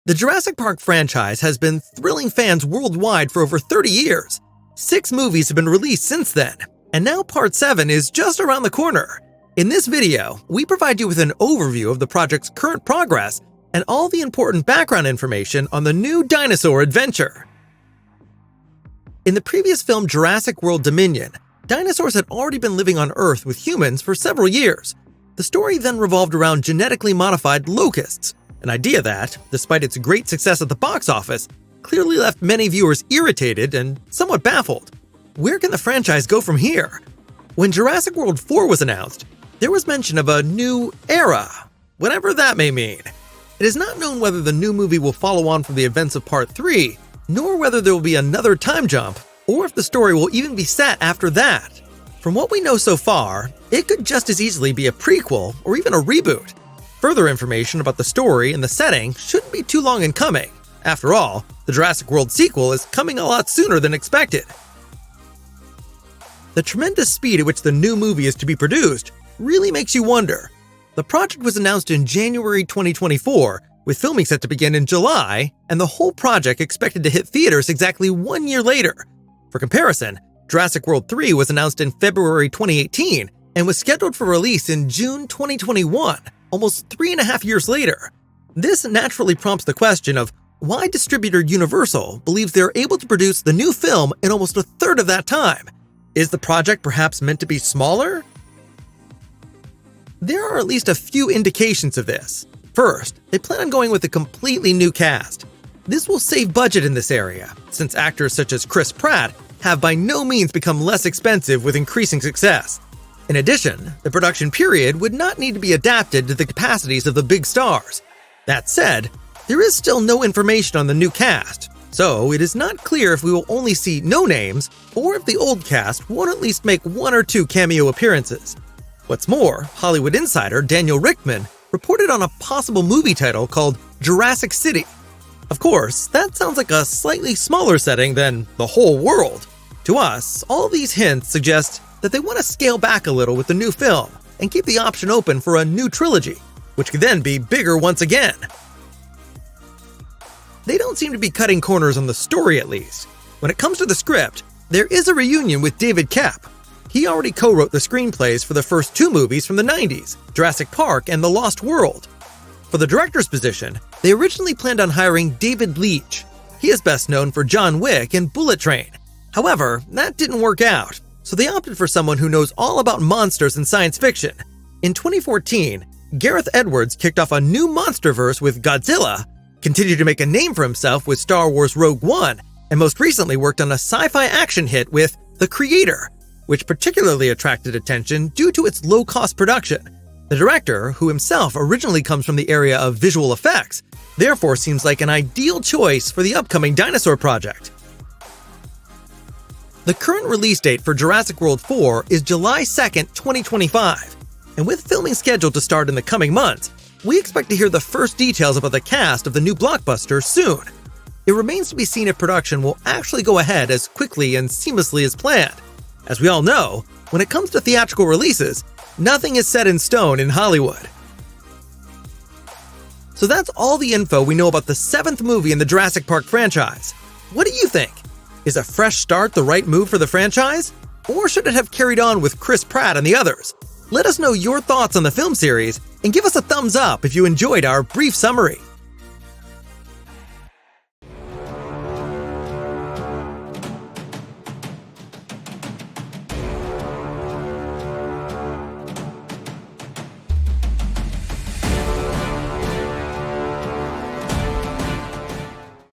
The Jurassic Park franchise has been thrilling fans worldwide for over 30 years. 6 movies have been released since then, and now Part 7 is just around the corner. In this video, we provide you with an overview of the project's current progress and all the important background information on the new dinosaur adventure. In the previous film Jurassic World Dominion, dinosaurs had already been living on Earth with humans for several years. The story then revolved around genetically modified locusts, an idea that, despite its great success at the box office, clearly left many viewers irritated and somewhat baffled. Where can the franchise go from here? When Jurassic World 4 was announced, there was mention of a new era, whatever that may mean. It is not known whether the new movie will follow on from the events of Part 3, nor whether there will be another time jump, or if the story will even be set after that. From what we know so far, it could just as easily be a prequel or even a reboot. Further information about the story and the setting shouldn't be too long in coming. After all, the Jurassic World sequel is coming a lot sooner than expected. The tremendous speed at which the new movie is to be produced really makes you wonder. The project was announced in January 2024, with filming set to begin in July, and the whole project expected to hit theaters exactly 1 year later. For comparison, Jurassic World 3 was announced in February 2018 and was scheduled for release in June 2021, almost 3.5 years later. This naturally prompts the question of why distributor Universal believes they're able to produce the new film in almost a third of that time. Is the project perhaps meant to be smaller? There are at least a few indications of this. First, they plan on going with a completely new cast. This will save budget in this area, since actors such as Chris Pratt have by no means become less expensive with increasing success. In addition, the production period would not need to be adapted to the capacities of the big stars. That said, there is still no information on the new cast, so it is not clear if we will only see no names or if the old cast won't at least make 1 or 2 cameo appearances. What's more, Hollywood insider Daniel Richtman reported on a possible movie title called Jurassic City. Of course, that sounds like a slightly smaller setting than the whole world. To us, all these hints suggest that they want to scale back a little with the new film and keep the option open for a new trilogy, which could then be bigger once again. They don't seem to be cutting corners on the story at least. When it comes to the script, there is a reunion with David Koepp. He already co-wrote the screenplays for the first 2 movies from the 90s, Jurassic Park and The Lost World. For the director's position, they originally planned on hiring David Leitch. He is best known for John Wick and Bullet Train. However, that didn't work out, so they opted for someone who knows all about monsters and science fiction. In 2014, Gareth Edwards kicked off a new monsterverse with Godzilla, continued to make a name for himself with Star Wars Rogue One, and most recently worked on a sci-fi action hit with The Creator, which particularly attracted attention due to its low-cost production. The director, who himself originally comes from the area of visual effects, therefore seems like an ideal choice for the upcoming dinosaur project. The current release date for Jurassic World 4 is July 2nd, 2025, and with filming scheduled to start in the coming months, we expect to hear the first details about the cast of the new blockbuster soon. It remains to be seen if production will actually go ahead as quickly and seamlessly as planned. As we all know, when it comes to theatrical releases, nothing is set in stone in Hollywood. So that's all the info we know about the 7th movie in the Jurassic Park franchise. What do you think? Is a fresh start the right move for the franchise? Or should it have carried on with Chris Pratt and the others? Let us know your thoughts on the film series and give us a thumbs up if you enjoyed our brief summary.